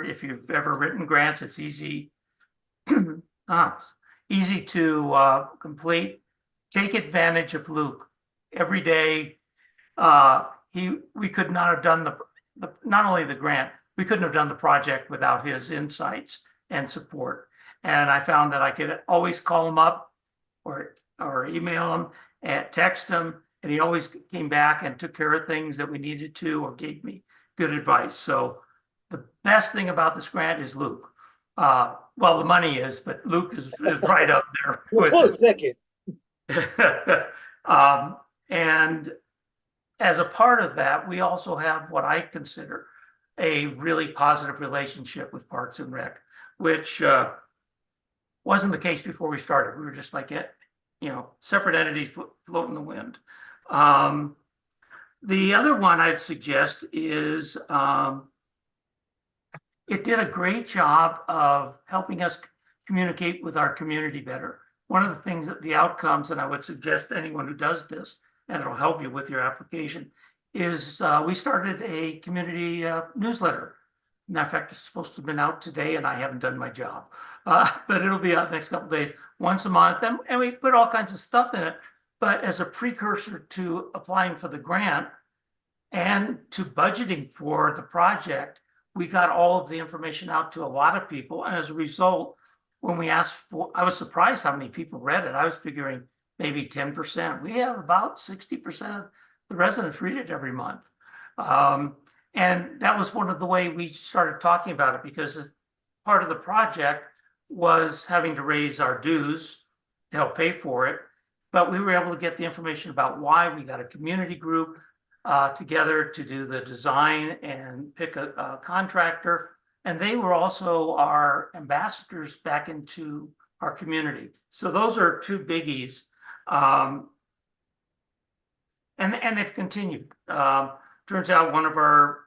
if you've ever written grants, it's easy, easy to complete. Take advantage of Luke. Every day, we could not have done not only the grant, we couldn't have done the project without his insights and support. And I found that I could always call him up or email him and text him, and he always came back and took care of things that we needed to or gave me good advice. So the best thing about this grant is Luke. Well, the money is, but Luke is right up there. Well, close second. And as a part of that, we also have what I consider a really positive relationship with Parks and Rec, which wasn't the case before we started. We were just like, separate entities floating the wind. The other one I'd suggest is it did a great job of helping us communicate with our community better. One of the things that the outcomes, and I would suggest to anyone who does this, and it'll help you with your application, is we started a community newsletter. Matter of fact, it's supposed to have been out today, and I haven't done my job. But it'll be out the next couple of days, once a month, and we put all kinds of stuff in it. But as a precursor to applying for the grant and to budgeting for the project, we got all of the information out to a lot of people. And as a result, when we asked for, I was surprised how many people read it. I was figuring maybe 10%. We have about 60% of the residents read it every month. And that was one of the way we started talking about it, because part of the project was having to raise our dues to help pay for it. But we were able to get the information about why. We got a community group together to do the design and pick a contractor. And they were also our ambassadors back into our community. So those are two biggies. And they've continued. Turns out one of our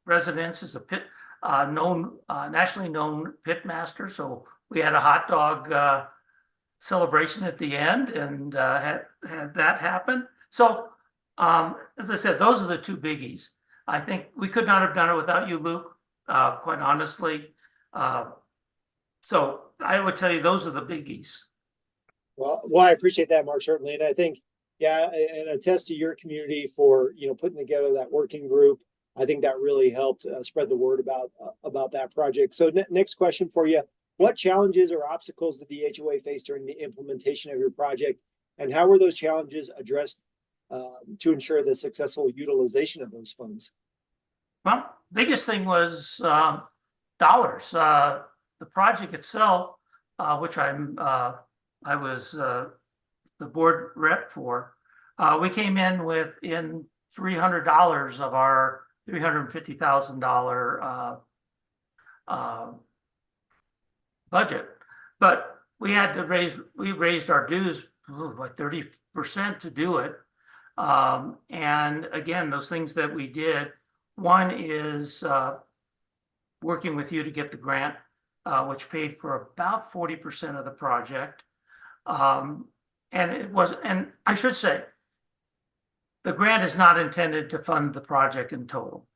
residents is a nationally known pit master. So we had a hot dog celebration at the end and had that happen. So as I said, those are the two biggies. I think we could not have done it without you, Luke, quite honestly. So I would tell you those are the biggies. Well, I appreciate that, Mark, certainly. And I think, and attest to your community for, putting together that working group. I think that really helped spread the word about that project. So next question for you. What challenges or obstacles did the HOA face during the implementation of your project? And how were those challenges addressed to ensure the successful utilization of those funds? Well, biggest thing was dollars. The project itself, which I was the board rep for, we came in within $300 of our $350,000 budget, but we raised our dues by 30% to do it. And again, those things that we did, one is working with you to get the grant, which paid for about 40% of the project. And I should say, the grant is not intended to fund the project in total.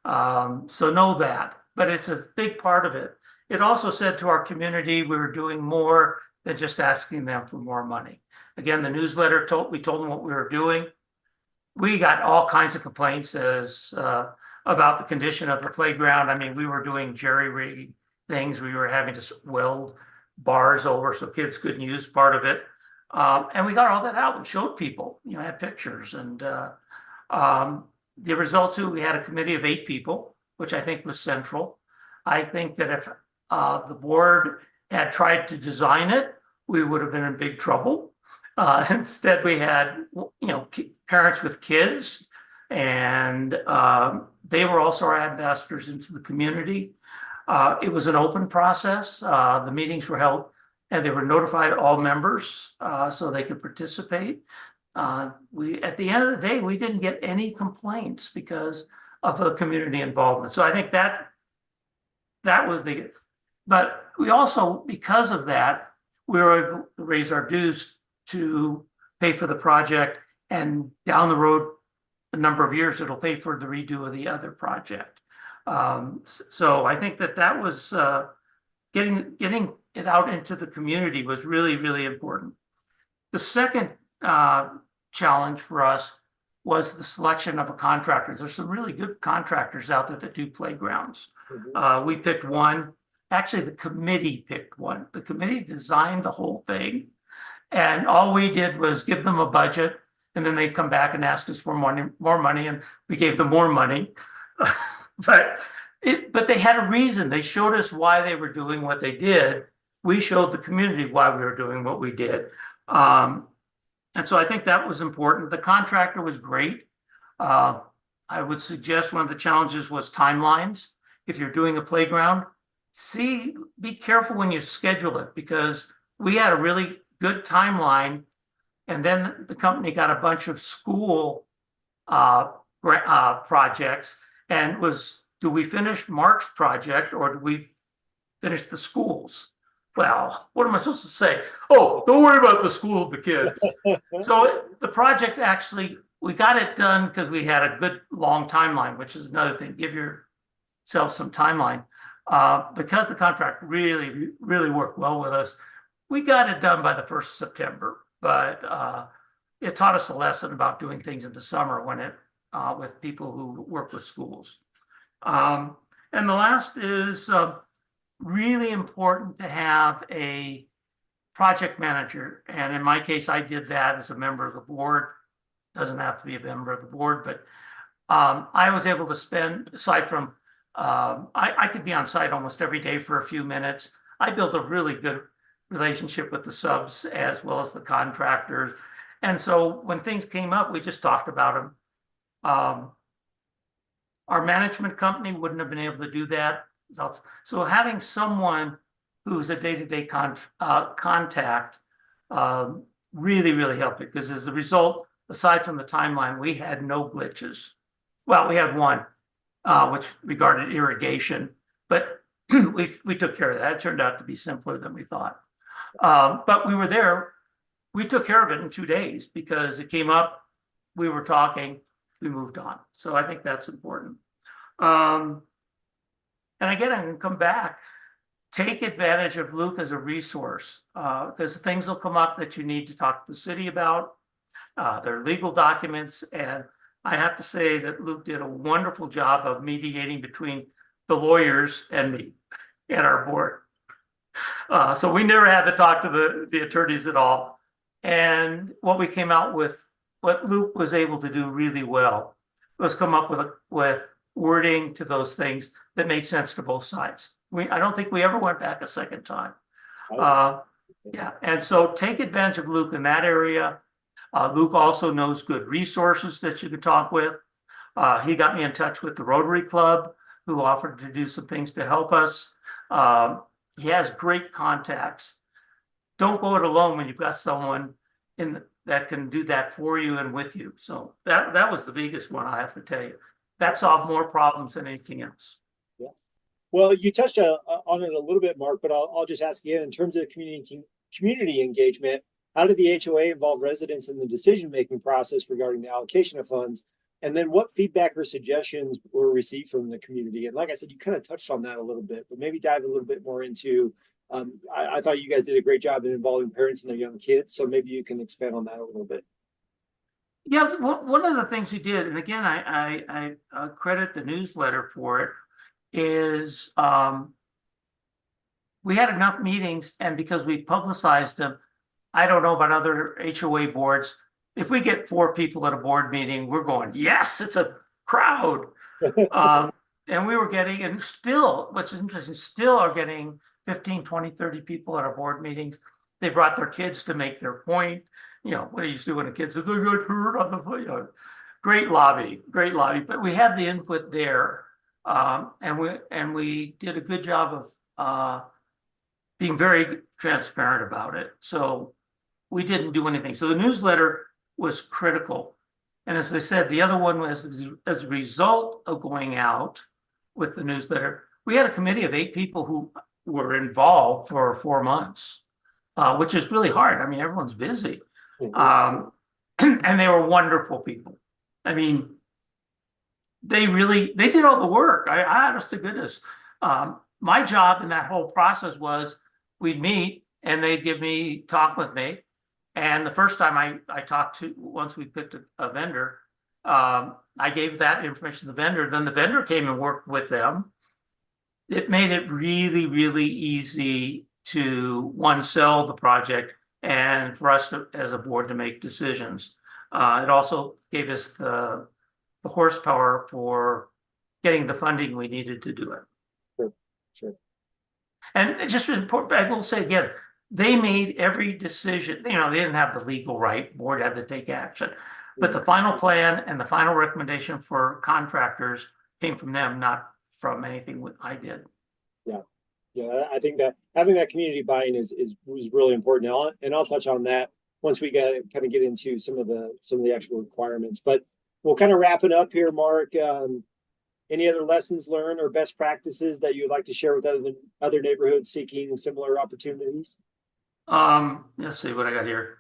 So know that, but it's a big part of it. It also said to our community, we were doing more than just asking them for more money. Again, the newsletter we told them what we were doing. We got all kinds of complaints about the condition of the playground. I mean, we were doing jerry-rigging things. We were having to weld bars over so kids couldn't use part of it. And we got all that out. We showed people, had pictures. And the result too, we had a committee of 8 people, which I think was central. I think that if the board had tried to design it, we would have been in big trouble. Instead, we had, parents with kids, and they were also our ambassadors into the community. It was an open process. The meetings were held, and they were notified all members so they could participate. At the end of the day, we didn't get any complaints because of the community involvement. So I think that was big. But we also, because of that, we were able to raise our dues to pay for the project, and down the road, a number of years, it'll pay for the redo of the other project. So I think that was getting it out into the community was really, really important. The second challenge for us was the selection of a contractor. There's some really good contractors out there that do playgrounds. We picked one. Actually, the committee picked one. The committee designed the whole thing. And all we did was give them a budget, and then they'd come back and ask us for more money, and we gave them more money. But they had a reason. They showed us why they were doing what they did. We showed the community why we were doing what we did. And so I think that was important. The contractor was great. I would suggest one of the challenges was timelines. If you're doing a playground, be careful when you schedule it, because we had a really good timeline, and then the company got a bunch of school projects, and do we finish Mark's project or do we finish the schools? Well, what am I supposed to say? Oh, don't worry about the school of the kids. So the project actually, we got it done because we had a good long timeline, which is another thing. Give yourself some timeline. Because the contract really, really worked well with us, we got it done by the 1st of September. But it taught us a lesson about doing things in the summer with people who work with schools. And the last is really important to have a project manager. And in my case, I did that as a member of the board. Doesn't have to be a member of the board, but I was able to spend, aside from, I could be on site almost every day for a few minutes. I built a really good relationship with the subs as well as the contractors. And so when things came up, we just talked about them. Our management company wouldn't have been able to do that. So having someone who's a day-to-day contact really, really helped it, because as a result, aside from the timeline, we had no glitches. Well, we had one, which regarded irrigation, but we took care of that. It turned out to be simpler than we thought. But we were there. We took care of it in 2 days because it came up, we were talking, we moved on. So I think that's important. And again, I'm going to come back. Take advantage of Luke as a resource, because things will come up that you need to talk to the city about. There are legal documents, and I have to say that Luke did a wonderful job of mediating between the lawyers and me and our board. So we never had to talk to the attorneys at all. And what we came out with, what Luke was able to do really well, was come up with wording to those things that made sense to both sides. I don't think we ever went back a second time. Yeah, and so take advantage of Luke in that area. Luke also knows good resources that you could talk with. He got me in touch with the Rotary Club, who offered to do some things to help us. He has great contacts. Don't go it alone when you've got someone that can do that for you and with you. So that was the biggest one, I have to tell you. That solved more problems than anything else. Yeah. Well, you touched on it a little bit, Mark, but I'll just ask you, in terms of community engagement, how did the HOA involve residents in the decision-making process regarding the allocation of funds? And then what feedback or suggestions were received from the community? And like I said, you kind of touched on that a little bit, but maybe dive a little bit more into, I thought you guys did a great job in involving parents and their young kids. So maybe you can expand on that a little bit. Yeah, one of the things we did, and again, I credit the newsletter for it, is we had enough meetings, and because we publicized them, I don't know about other HOA boards. If we get 4 people at a board meeting, we're going, yes, it's a crowd. And we were getting, and still, which is interesting, still are getting 15, 20, 30 people at our board meetings. They brought their kids to make their point. You know, what do you do when a kid says, I got hurt on the foot? You know, great lobby. But we had the input there. And we did a good job of being very transparent about it. So we didn't do anything. So the newsletter was critical. And as I said, the other one was as a result of going out with the newsletter, we had a committee of 8 people who were involved for 4 months, which is really hard. I mean, everyone's busy. And they were wonderful people. I mean, they did all the work. I honest to goodness. My job in that whole process was we'd meet and they'd talk with me. And the first time I talked to, once we picked a vendor, I gave that information to the vendor. Then the vendor came and worked with them. It made it really, really easy to, one, sell the project and for us to, as a board, to make decisions. It also gave us the horsepower for getting the funding we needed to do it. Sure, sure. And it's just important, I will say again, they made every decision. They didn't have the legal right, board had to take action. But the final plan and the final recommendation for contractors came from them, not from anything I did. Yeah. Yeah, I think that having that community buy-in is really important. And I'll touch on that once we get into some of the actual requirements. But we'll kind of wrap it up here, Mark. Any other lessons learned or best practices that you'd like to share with other neighborhoods seeking similar opportunities? Let's see what I got here.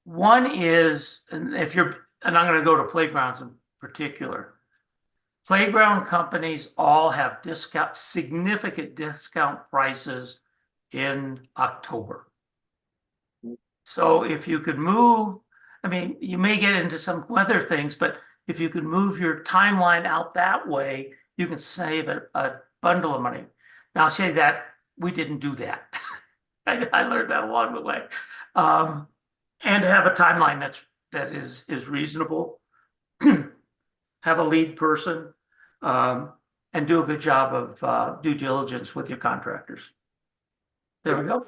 One is, and I'm going to go to playgrounds in particular. Playground companies all have significant discount prices in October. So if you could move, you may get into some weather things, but if you could move your timeline out that way, you can save a bundle of money. Now, say that we didn't do that. I learned that along the way. And to have a timeline that is reasonable, have a lead person, and do a good job of due diligence with your contractors. There we go.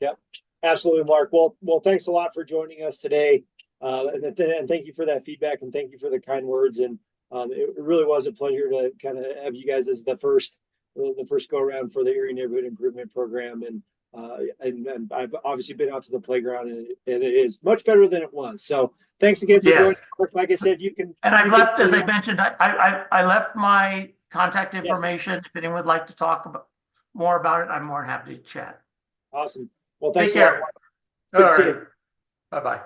Yep, absolutely, Mark. Well, thanks a lot for joining us today, and thank you for that feedback, and thank you for the kind words. And it really was a pleasure to kind of have you guys as the first go around for the Erie Neighborhood Improvement Program. And I've obviously been out to the playground, and it is much better than it was. So thanks again for joining. Like I said, you can. And I've left, as I mentioned, I left my contact information. Yes. If anyone would like to talk more about it, I'm more than happy to chat. Awesome. Well, thanks. Take care. Good to see you. Bye-bye.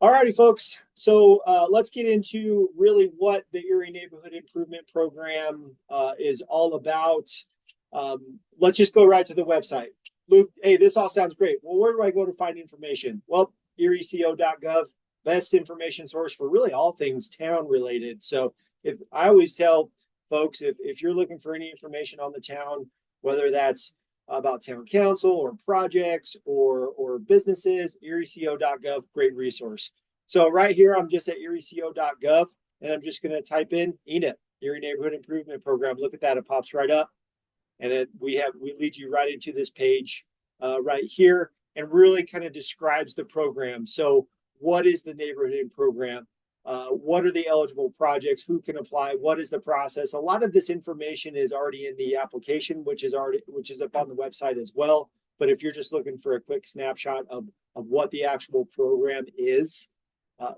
All righty, folks. So let's get into really what the Erie Neighborhood Improvement Program is all about. Let's just go right to the website. Luke, hey, this all sounds great. Well, where do I go to find information? Well, erieco.gov, best information source for really all things town related. So if I always tell folks, if you're looking for any information on the town, whether that's about town council or projects or businesses, erieco.gov, great resource. So right here, I'm just at erieco.gov, and I'm just going to type in ENIP, Erie Neighborhood Improvement Program. Look at that, it pops right up. And we lead you right into this page right here, and really kind of describes the program. So what is the neighborhood program? What are the eligible projects? Who can apply? What is the process? A lot of this information is already in the application, which is up on the website as well. But if you're just looking for a quick snapshot of what the actual program is,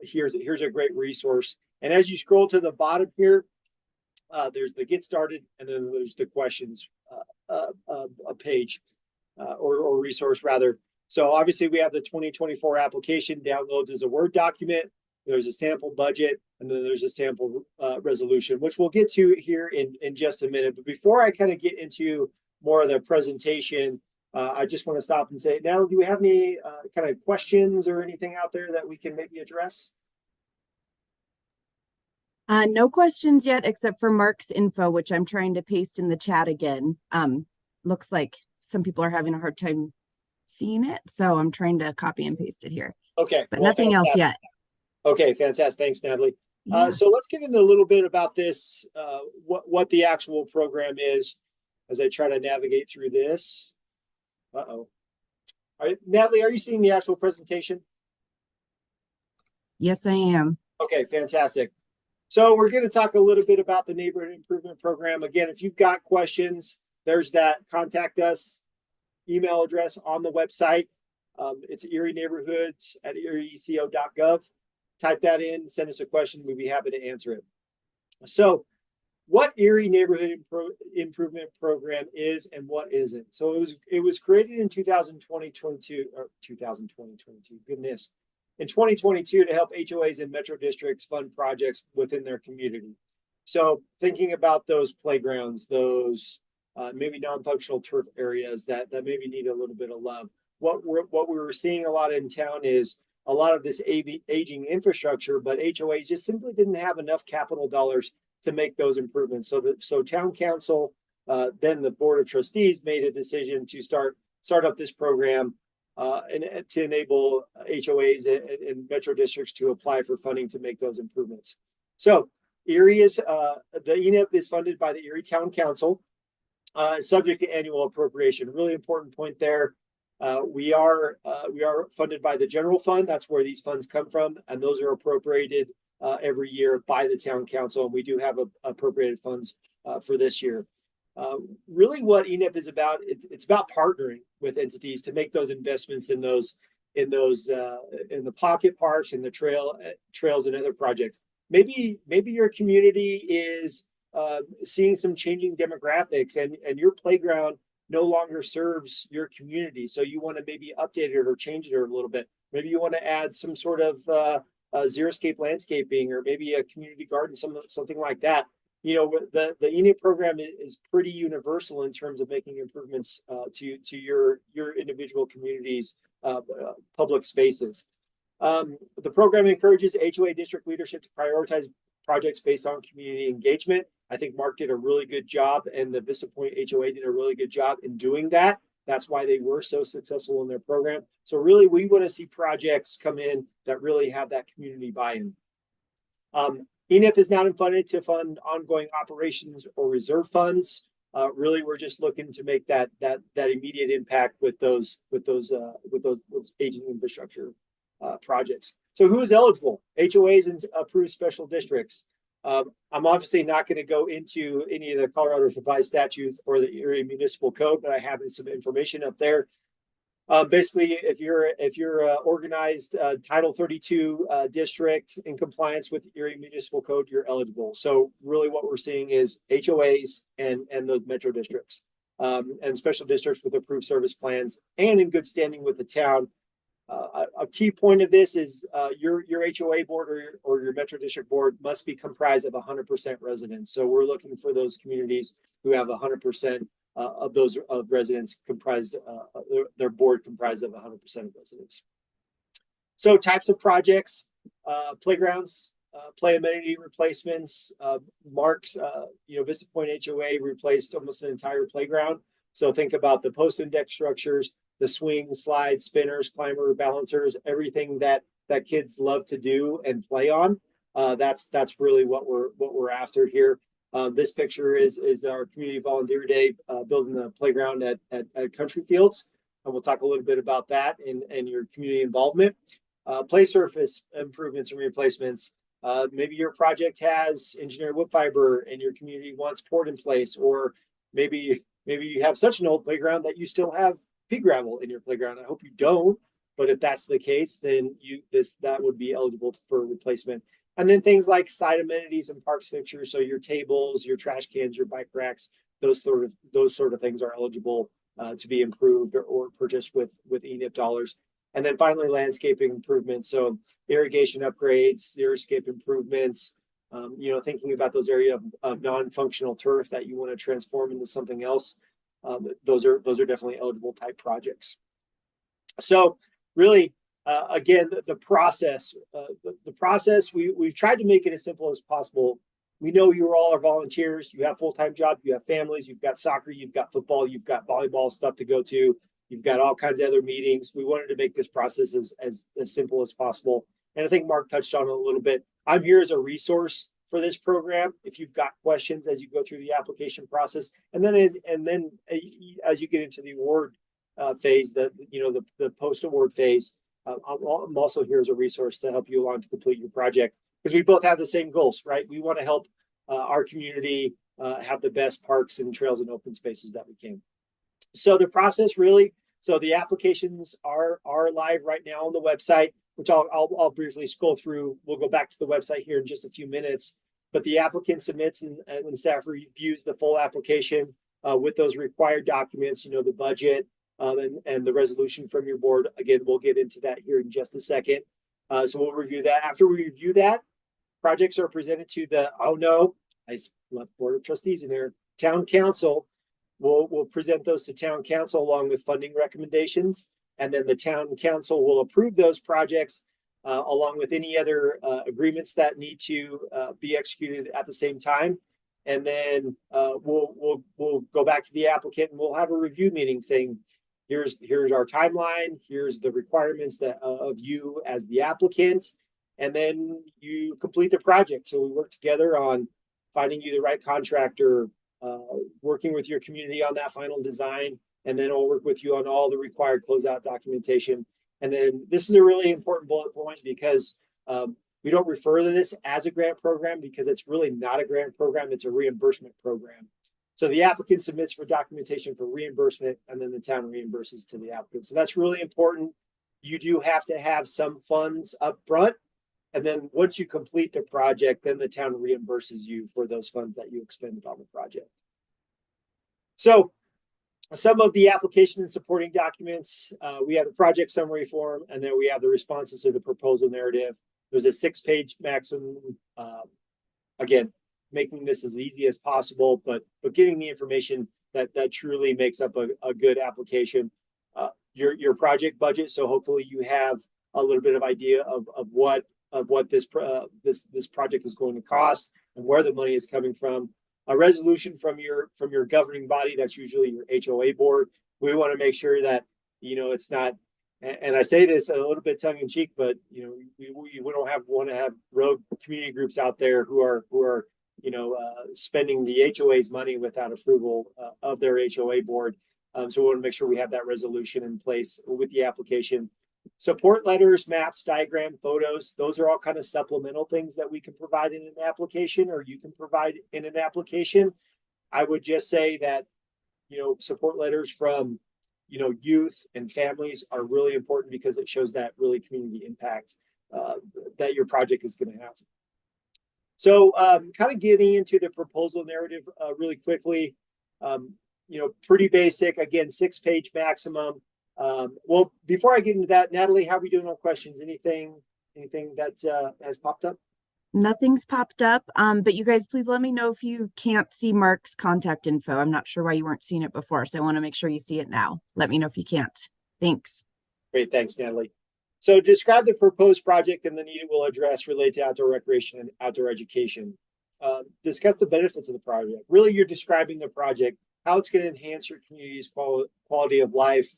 here's a great resource. And as you scroll to the bottom here, there's the get started, and then there's the questions a page or resource rather. So obviously we have the 2024 application downloads as a Word document. There's a sample budget, and then there's a sample resolution, which we'll get to here in just a minute. But before I kind of get into more of the presentation, I just want to stop and say, now, do we have any kind of questions or anything out there that we can maybe address? No questions yet, except for Mark's info, which I'm trying to paste in the chat again. Looks like some people are having a hard time seeing it, so I'm trying to copy and paste it here. Okay. But nothing else yet. Okay, fantastic. Thanks, Natalie. Yeah. So let's get into a little bit about this, what the actual program is, as I try to navigate through this. Uh-oh. All right, Natalie, are you seeing the actual presentation? Yes, I am. Okay, fantastic. So we're going to talk a little bit about the Neighborhood Improvement Program. Again, if you've got questions, there's that contact us email address on the website. It's Erie Neighborhoods at erieco.gov. Type that in, send us a question. We'd be happy to answer it. So what Erie Neighborhood Improvement Program is and what isn't. So it was created in 2022, goodness. In 2022 to help HOAs and metro districts fund projects within their community. So thinking about those playgrounds, those maybe non-functional turf areas that maybe need a little bit of love. What we were seeing a lot in town is a lot of this aging infrastructure, but HOAs just simply didn't have enough capital dollars to make those improvements. So town council, then the board of trustees made a decision to start up this program and to enable HOAs and metro districts to apply for funding to make those improvements. So Erie is the ENIP is funded by the Erie Town Council, subject to annual appropriation. Really important point there. We are funded by the general fund. That's where these funds come from, and those are appropriated every year by the town council. And we do have appropriated funds for this year. Really, what ENIP is about, it's about partnering with entities to make those investments in the pocket parks and the trails and other projects. Maybe your community is seeing some changing demographics, and your playground no longer serves your community. So you want to maybe update it or change it a little bit. Maybe you want to add some sort of xeriscape landscaping, or maybe a community garden, something like that. You know, the ENIP program is pretty universal in terms of making improvements to your individual community's public spaces. The program encourages HOA district leadership to prioritize projects based on community engagement. I think Mark did a really good job, and the Vista Point HOA did a really good job in doing that. That's why they were so successful in their program. So really, we want to see projects come in that really have that community buy-in. ENIP is not funded to fund ongoing operations or reserve funds. Really, we're just looking to make that immediate impact with those aging infrastructure projects. So who is eligible? HOAs and approved special districts. I'm obviously not going to go into any of the Colorado revised statutes or the Erie Municipal Code, but I have some information up there. Basically, if you're organized Title 32 district in compliance with the Erie Municipal Code, you're eligible. So really, what we're seeing is HOAs and those metro districts and special districts with approved service plans and in good standing with the town. A key point of this is your HOA board or your metro district board must be comprised of 100% residents. So we're looking for those communities who have 100% of those residents comprised, their board comprised of 100% of residents. So types of projects, playgrounds, play amenity replacements. Mark's, Vista Point HOA replaced almost an entire playground. So think about the post and deck structures, the swing, slides, spinners, climber, balancers, everything that kids love to do and play on. That's really what we're after here. This picture is our community volunteer day building the playground at Country Fields, and we'll talk a little bit about that and your community involvement. Play surface improvements and replacements. Maybe your project has engineered wood fiber and your community wants port in place, or maybe you have such an old playground that you still have pea gravel in your playground. I hope you don't, but if that's the case, then that would be eligible for replacement. And then things like side amenities and parks fixtures, so your tables, your trash cans, your bike racks, those sort of things are eligible to be improved or purchased with ENIP dollars. And then finally, landscaping improvements, so irrigation upgrades, xeriscape improvements. Thinking about those areas of non-functional turf that you want to transform into something else. Those are definitely eligible type projects. So really, again, the process, we've tried to make it as simple as possible. We know you all are volunteers. You have full-time jobs. You have families. You've got soccer. You've got football. You've got volleyball stuff to go to. You've got all kinds of other meetings. We wanted to make this process as simple as possible. And I think Mark touched on it a little bit. I'm here as a resource for this program. If you've got questions as you go through the application process, and then as you get into the award phase, the post-award phase, I'm also here as a resource to help you along to complete your project, because we both have the same goals, right? We want to help our community have the best parks and trails and open spaces that we can. So the process really, so the applications are live right now on the website, which I'll briefly scroll through. We'll go back to the website here in just a few minutes. But the applicant submits and staff reviews the full application with those required documents, the budget and the resolution from your board. Again, we'll get into that here in just a second. So we'll review that. After we review that, projects are presented to the, oh no, I left Board of Trustees in there. Town Council will present those to Town Council along with funding recommendations. And then the Town Council will approve those projects along with any other agreements that need to be executed at the same time. And then we'll go back to the applicant and we'll have a review meeting saying, here's our timeline, here's the requirements that of you as the applicant, and then you complete the project. So we work together on finding you the right contractor, working with your community on that final design, and then I'll work with you on all the required closeout documentation. And then this is a really important bullet point because we don't refer to this as a grant program because it's really not a grant program, it's a reimbursement program. So the applicant submits for documentation for reimbursement and then the town reimburses to the applicant. So that's really important. You do have to have some funds up front. And then once you complete the project, then the town reimburses you for those funds that you expended on the project. So some of the application and supporting documents, we have the project summary form, and then we have the responses to the proposal narrative. There's a 6-page maximum. Again, making this as easy as possible, but getting the information that truly makes up a good application. Your project budget, so hopefully you have a little bit of idea of what this project is going to cost and where the money is coming from. A resolution from your governing body, that's usually your HOA board. We want to make sure that it's not, and I say this a little bit tongue in cheek, but we don't want to have rogue community groups out there who are spending the HOA's money without approval of their HOA board. So we want to make sure we have that resolution in place with the application. Support letters, maps, diagram, photos, those are all kind of supplemental things that we can provide in an application, or you can provide in an application. I would just say that, support letters from, youth and families are really important because it shows that really community impact that your project is going to have. So kind of getting into the proposal narrative really quickly, pretty basic, again, 6-page maximum. Well, before I get into that, Natalie, how are we doing on questions? Anything that has popped up? Nothing's popped up. But you guys, please let me know if you can't see Mark's contact info. I'm not sure why you weren't seeing it before, so I want to make sure you see it now. Let me know if you can't. Thanks. Great, thanks, Natalie. So describe the proposed project and the need it will address related to outdoor recreation and outdoor education. Discuss the benefits of the project. Really, you're describing the project, how it's going to enhance your community's quality of life.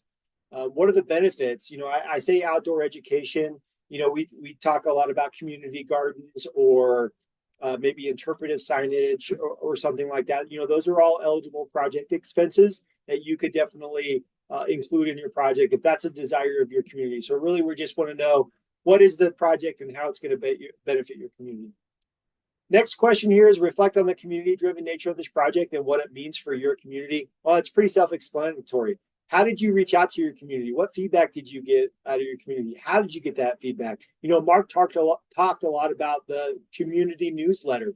What are the benefits? I say outdoor education. We talk a lot about community gardens or maybe interpretive signage or something like that. Those are all eligible project expenses that you could definitely include in your project if that's a desire of your community. So really, we just want to know what is the project and how it's going to benefit your community. Next question here is reflect on the community-driven nature of this project and what it means for your community. Well, it's pretty self-explanatory. How did you reach out to your community? What feedback did you get out of your community? How did you get that feedback? Mark talked a lot about the community newsletter.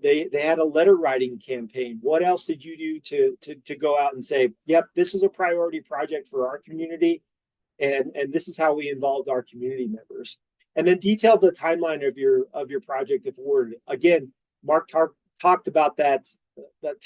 They had a letter writing campaign. What else did you do to go out and say, yep, this is a priority project for our community, and this is how we involved our community members? And then detail the timeline of your project if awarded. Again, Mark talked about that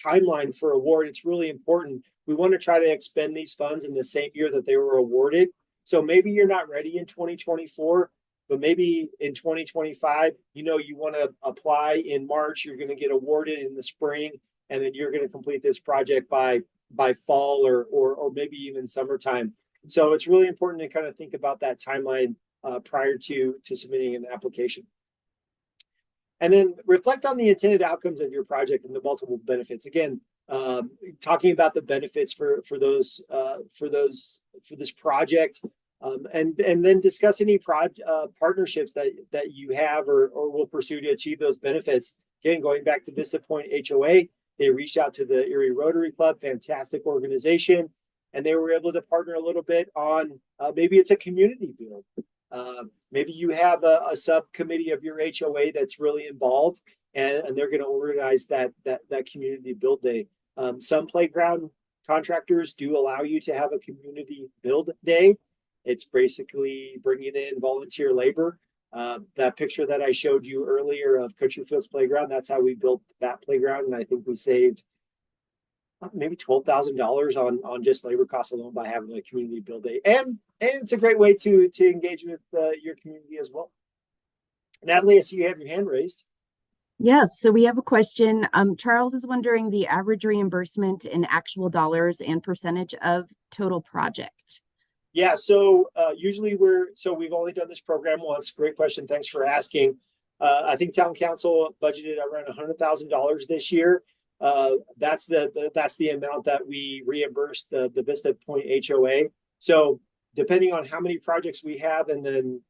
timeline for award. It's really important. We want to try to expend these funds in the same year that they were awarded. So maybe you're not ready in 2024, but maybe in 2025, you want to apply in March, you're going to get awarded in the spring, and then you're going to complete this project by fall or maybe even summertime. So it's really important to kind of think about that timeline prior to submitting an application. And then reflect on the intended outcomes of your project and the multiple benefits. Again, talking about the benefits for this project, and then discuss any partnerships that you have or will pursue to achieve those benefits. Again, going back to Vista Point HOA, they reached out to the Erie Rotary Club, fantastic organization, and they were able to partner a little bit on maybe it's a community build. Maybe you have a subcommittee of your HOA that's really involved, and they're going to organize that community build day. Some playground contractors do allow you to have a community build day. It's basically bringing in volunteer labor. That picture that I showed you earlier of Country Fields Playground, that's how we built that playground. And I think we saved maybe $12,000 on just labor costs alone by having a community build day. And it's a great way to engage with your community as well. Natalie, I see you have your hand raised. Yes, so we have a question. Charles is wondering the average reimbursement in actual dollars and percentage of total project. Yeah, so usually we've only done this program once. Great question. Thanks for asking. I think town council budgeted around $100,000 this year. That's the amount that we reimbursed the Vista Point HOA. So depending on how many projects we have, and then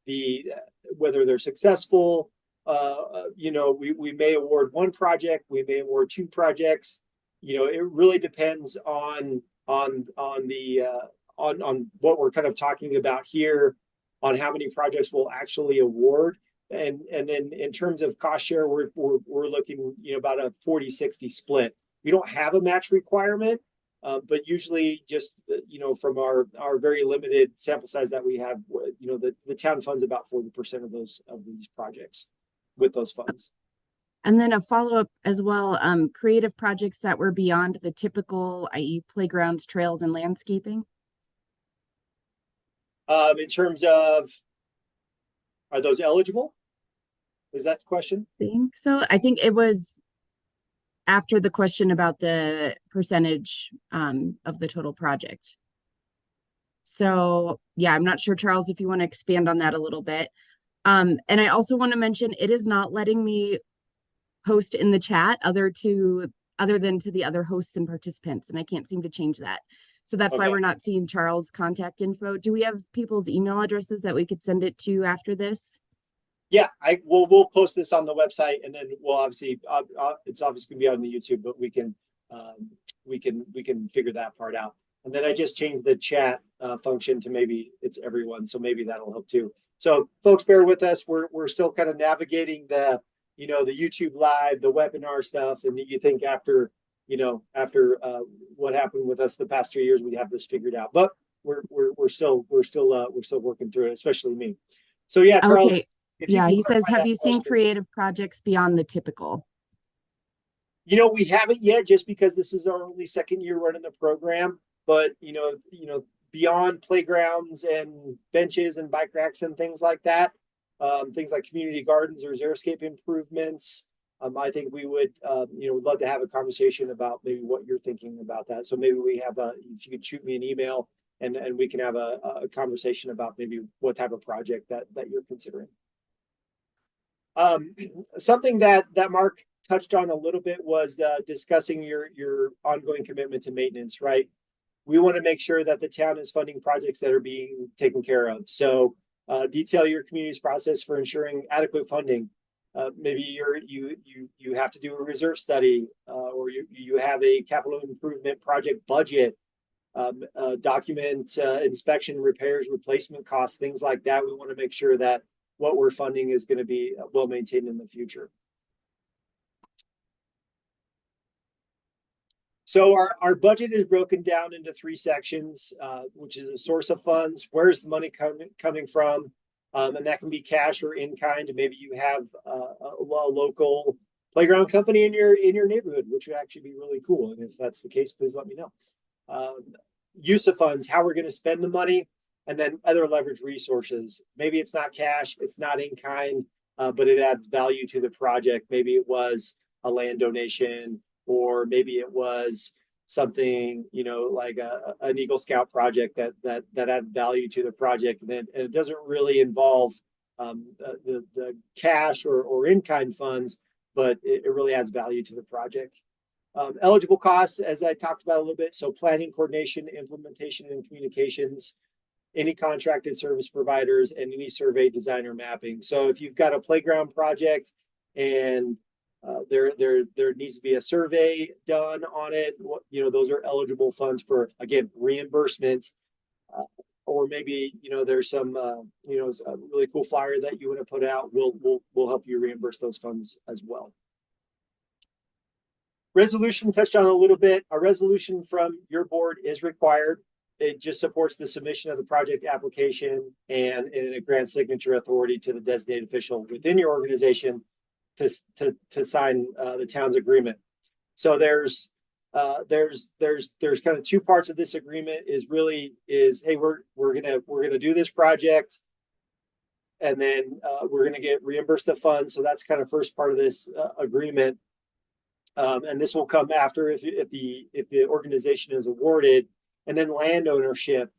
whether they're successful, we may award one project, we may award two projects. It really depends on what we're kind of talking about here, on how many projects we'll actually award. And then in terms of cost share, we're looking, about a 40-60 split. We don't have a match requirement, but usually just, from our very limited sample size that we have, the town funds about 40% of these projects with those funds. And then a follow-up as well, creative projects that were beyond the typical, i.e. playgrounds, trails, and landscaping. In terms of, are those eligible? Is that the question? I think so. I think it was after the question about the percentage of the total project. So yeah, I'm not sure, Charles, if you want to expand on that a little bit. And I also want to mention it is not letting me post in the chat other than to the other hosts and participants, and I can't seem to change that. So that's why we're not seeing Charles' contact info. Do we have people's email addresses that we could send it to after this? Yeah, we'll post this on the website, and then we'll obviously it's obviously gonna be on the YouTube, but we can figure that part out. And then I just changed the chat function to maybe it's everyone, so maybe that'll help too. So folks, bear with us. We're still kind of navigating the YouTube live, the webinar stuff, and you think after what happened with us the past 3 years, we have this figured out. But we're still working through it, especially me. So yeah, Charles. Okay. Yeah, he says, have you seen creative projects beyond the typical? We haven't yet, just because this is our only second year running the program. But beyond playgrounds and benches and bike racks and things like that, things like community gardens or xeriscape improvements, I think we would love to have a conversation about maybe what you're thinking about that. So maybe if you could shoot me an email and we can have a conversation about maybe what type of project that you're considering. Something that Mark touched on a little bit was discussing your ongoing commitment to maintenance, right? We want to make sure that the town is funding projects that are being taken care of. So detail your community's process for ensuring adequate funding. Maybe you have to do a reserve study, or you have a capital improvement project budget, document inspection, repairs, replacement costs, things like that. We want to make sure that what we're funding is going to be well maintained in the future. So our budget is broken down into 3 sections, which is a source of funds. Where's the money coming from? And that can be cash or in kind. Maybe you have a local playground company in your neighborhood, which would actually be really cool. And if that's the case, please let me know. Use of funds, how we're going to spend the money. And then other leverage resources. Maybe it's not cash, it's not in kind, but it adds value to the project. Maybe it was a land donation, or maybe it was something, like an Eagle Scout project that added value to the project. And it doesn't really involve the cash or in kind funds, but it really adds value to the project. Eligible costs, as I talked about a little bit. So planning, coordination, implementation, and communications. Any contracted service providers, and any survey, design, or mapping. So if you've got a playground project and there needs to be a survey done on it, those are eligible funds for, again, reimbursement. Or maybe there's some a really cool flyer that you want to put out. We'll help you reimburse those funds as well. Resolution touched on a little bit. A resolution from your board is required. it just supports the submission of the project application and a grant signature authority to the designated official within your organization to sign the town's agreement. So there's kind of two parts of this agreement. Hey, we're gonna do this project, and then we're gonna get reimbursed the funds. So that's kind of first part of this agreement. And this will come after if the organization is awarded, and then land ownership.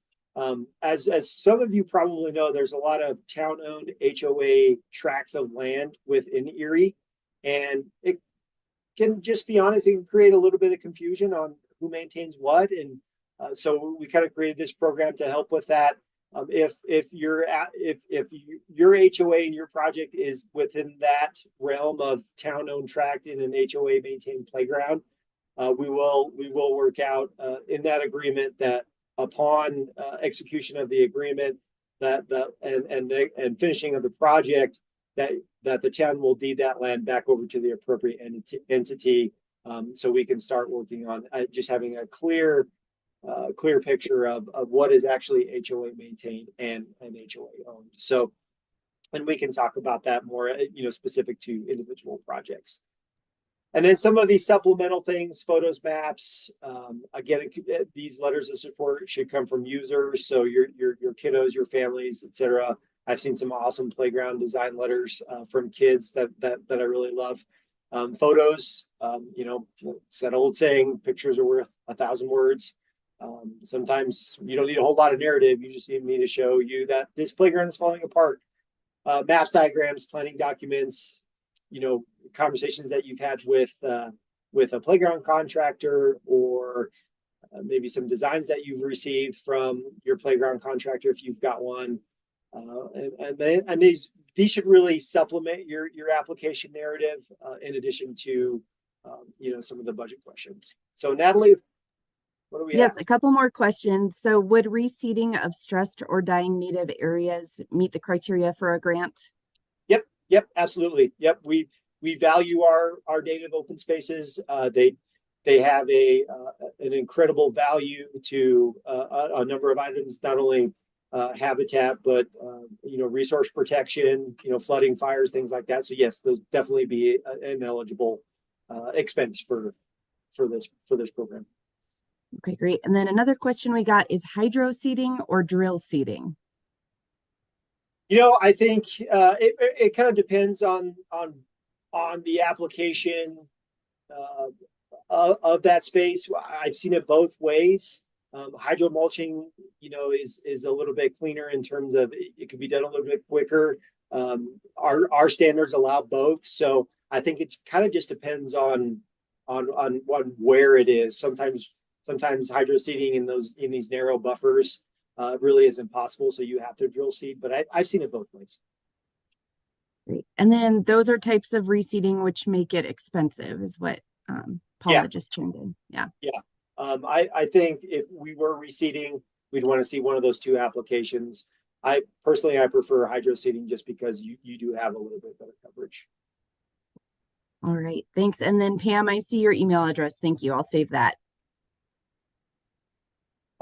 As some of you probably know, there's a lot of town-owned HOA tracts of land within Erie, and it can, just be honest, it can create a little bit of confusion on who maintains what, and so we kind of created this program to help with that. If your HOA and your project is within that realm of town-owned tract in an HOA maintained playground, we will work out in that agreement that upon execution of the agreement and finishing of the project, that the town will deed that land back over to the appropriate entity, so we can start working on just having a clear picture of what is actually HOA maintained and HOA owned. So, and we can talk about that more, specific to individual projects. And then some of these supplemental things, photos, maps. Again, these letters of support should come from users, so your kiddos, your families, etc. I've seen some awesome playground design letters from kids that I really love. Photos, it's that old saying, pictures are worth 1,000 words. Sometimes you don't need a whole lot of narrative. You just need me to show you that this playground is falling apart. Maps, diagrams, planning documents, conversations that you've had with a playground contractor, or maybe some designs that you've received from your playground contractor if you've got one. And these should really supplement your application narrative, in addition to some of the budget questions. So Natalie, what do we have? Yes, a couple more questions. So would reseeding of stressed or dying native areas meet the criteria for a grant? Yep, absolutely. Yep, we value our native open spaces. They have an incredible value to a number of items, not only habitat, but resource protection, flooding, fires, things like that. So yes, those definitely be an eligible expense for this program. Okay, great. And then another question we got is hydro seeding or drill seeding? I think it kind of depends on the application of that space. I've seen it both ways. Hydro mulching, is a little bit cleaner in terms of it can be done a little bit quicker. Our standards allow both, so I think it kind of just depends on where it is. Sometimes hydro seeding in these narrow buffers really is impossible, so you have to drill seed. But I've seen it both ways. Great. And then those are types of reseeding which make it expensive, is what Paula just chimed in. Yeah. I think if we were reseeding, we'd want to see one of those two applications. I prefer hydro seeding just because you do have a little bit better coverage. All right, thanks. And then Pam, I see your email address. Thank you. I'll save that.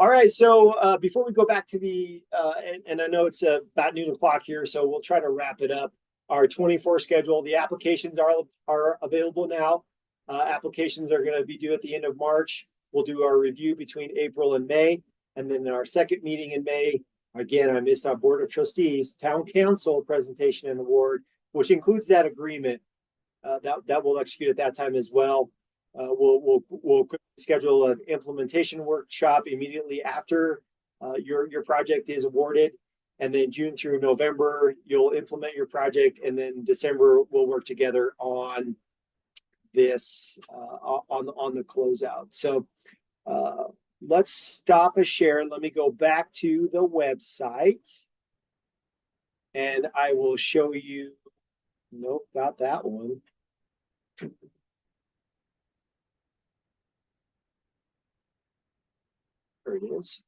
All right, so before we go back to and I know it's about noon o'clock here, so we'll try to wrap it up. Our 24 schedule, the applications are available now. Applications are going to be due at the end of March. We'll do our review between April and May, and then our second meeting in May. Again, I missed our Board of Trustees, Town Council presentation and award, which includes that agreement that we'll execute at that time as well. We'll quickly schedule an implementation workshop immediately after your project is awarded, and then June through November you'll implement your project, and then December we'll work together on this on the closeout. So let's stop a share. Let me go back to the website, and I will show you. Nope, not that one. There it is.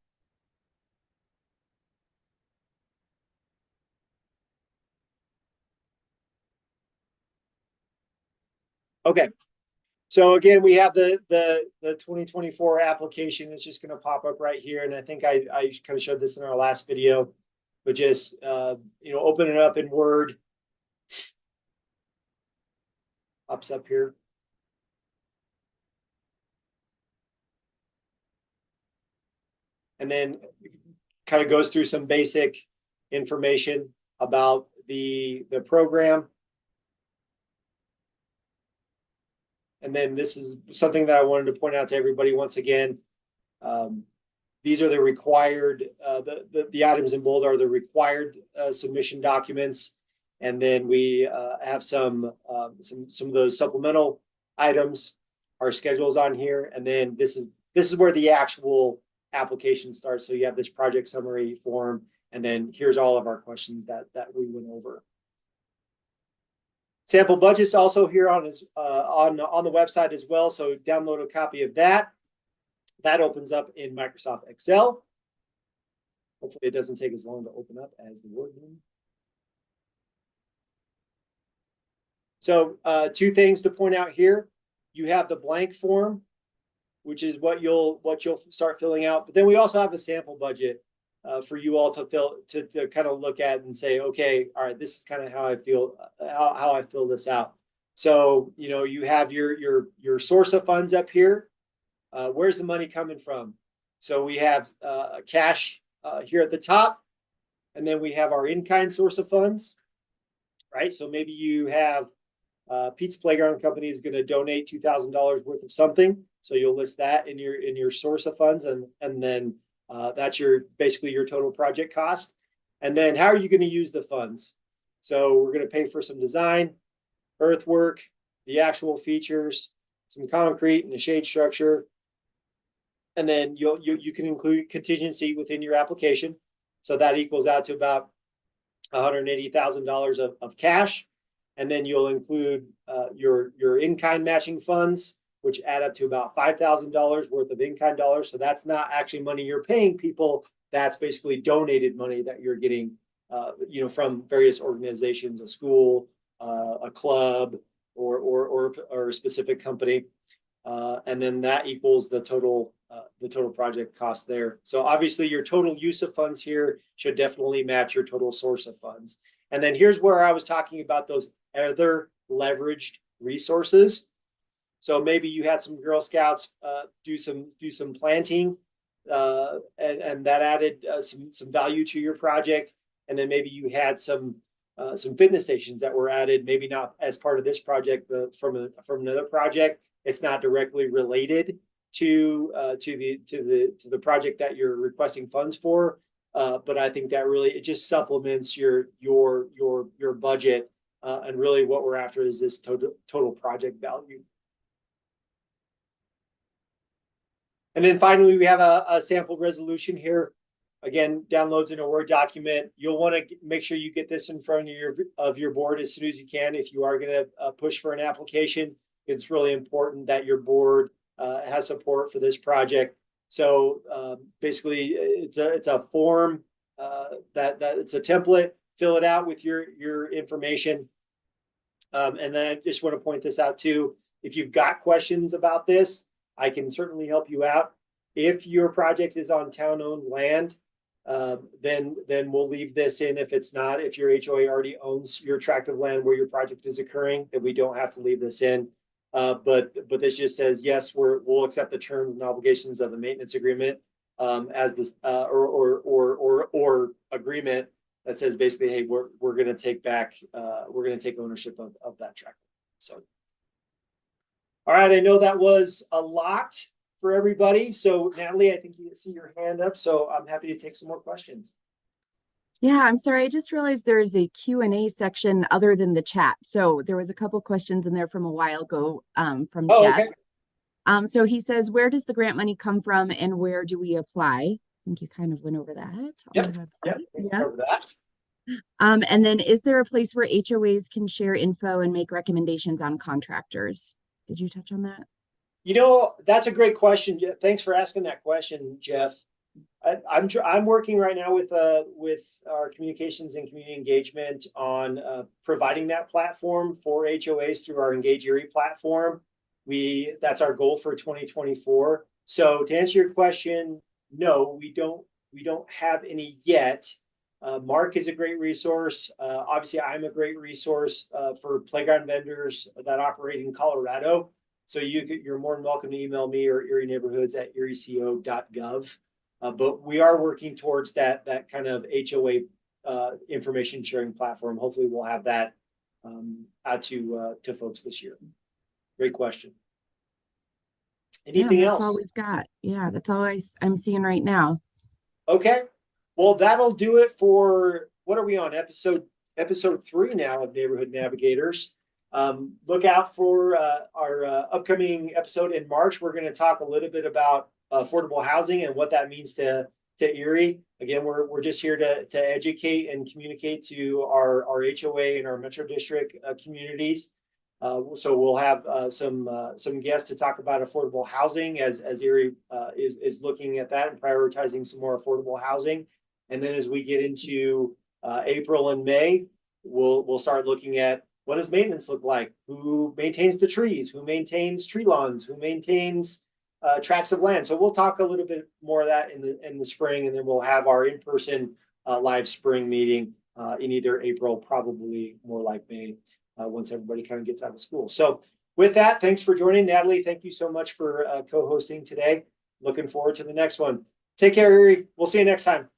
Okay. So again, we have the 2024 application. It's just going to pop up right here. And I think I kind of showed this in our last video, but just, open it up in Word. Pops up here. And then kind of goes through some basic information about the program. And then this is something that I wanted to point out to everybody once again. These are the required, the items in bold are the required submission documents. And then we have some of those supplemental items, our schedules on here. And then this is where the actual application starts. So you have this project summary form, and then here's all of our questions that we went over. Sample budget's also here on the website as well. So download a copy of that. That opens up in Microsoft Excel. Hopefully it doesn't take as long to open up as the Word one. So two things to point out here. You have the blank form, which is what you'll start filling out. But then we also have a sample budget for you all to kind of look at and say, okay, all right, this is kind of how I feel, how I fill this out. So, you have your source of funds up here. Where's the money coming from? So we have cash here at the top, and then we have our in-kind source of funds, right? So maybe you have Pete's Playground Company is going to donate $2,000 worth of something. So you'll list that in your source of funds, and then that's basically your total project cost. And then how are you going to use the funds? So we're going to pay for some design, earthwork, the actual features, some concrete and a shade structure. And then you can include contingency within your application. So that equals out to about $180,000 of cash. And then you'll include your in-kind matching funds, which add up to about $5,000 worth of in-kind dollars. So that's not actually money you're paying people. That's basically donated money that you're getting, from various organizations, a school, a club, or a specific company. And then that equals the total project cost there. So obviously your total use of funds here should definitely match your total source of funds. And then here's where I was talking about those other leveraged resources. So maybe you had some Girl Scouts do some planting, and that added some value to your project. And then maybe you had some fitness stations that were added, maybe not as part of this project, but from another project. It's not directly related to the project that you're requesting funds for, but I think that really it just supplements your budget, and really what we're after is this total project value. And then finally, we have a sample resolution here. Again, downloads in a Word document. You'll want to make sure you get this in front of your board as soon as you can if you are going to push for an application. It's really important that your board has support for this project. So basically, it's a form that it's a template. Fill it out with your information. And then I just want to point this out too. If you've got questions about this, I can certainly help you out. If your project is on town-owned land, then we'll leave this in. If it's not, if your HOA already owns your tract of land where your project is occurring, then we don't have to leave this in. But this just says, yes, we'll accept the terms and obligations of the maintenance agreement as this or agreement that says basically, hey, we're going to take ownership of that tract. So, all right, I know that was a lot for everybody. So Natalie, I think you can see your hand up. So I'm happy to take some more questions. Yeah, I'm sorry. I just realized there is a Q&A section other than the chat. So there was a couple questions in there from a while ago from Jeff. Okay. So he says, where does the grant money come from and where do we apply? I think you kind of went over that on the website. Yeah. Over that. And then is there a place where HOAs can share info and make recommendations on contractors? Did you touch on that? That's a great question. Thanks for asking that question, Jeff. I'm working right now with our communications and community engagement on providing that platform for HOAs through our Engage Erie platform. That's our goal for 2024. So to answer your question, no, we don't have any yet. Mark is a great resource. Obviously, I'm a great resource for playground vendors that operate in Colorado. So you're more than welcome to email me or Erie Neighborhoods at erieco.gov. But we are working towards that kind of HOA information sharing platform. Hopefully, we'll have that out to folks this year. Great question. Anything that's else? all we've got. Yeah, that's all I'm seeing right now. Okay. Well, that'll do it for, what are we on? Episode 3 now of Neighborhood Navigators. Look out for our upcoming episode in March. We're going to talk a little bit about affordable housing and what that means to Erie. Again, we're just here to educate and communicate to our HOA and our Metro District communities. So we'll have some guests to talk about affordable housing as Erie is looking at that and prioritizing some more affordable housing. And then as we get into April and May, we'll start looking at what does maintenance look like? Who maintains the trees? Who maintains tree lawns? Who maintains tracts of land? So we'll talk a little bit more of that in the spring, and then we'll have our in-person live spring meeting in either April, probably more like May, once everybody kind of gets out of school. So with that, thanks for joining. Natalie, thank you so much for co-hosting today. Looking forward to the next one. Take care, Erie. We'll see you next time.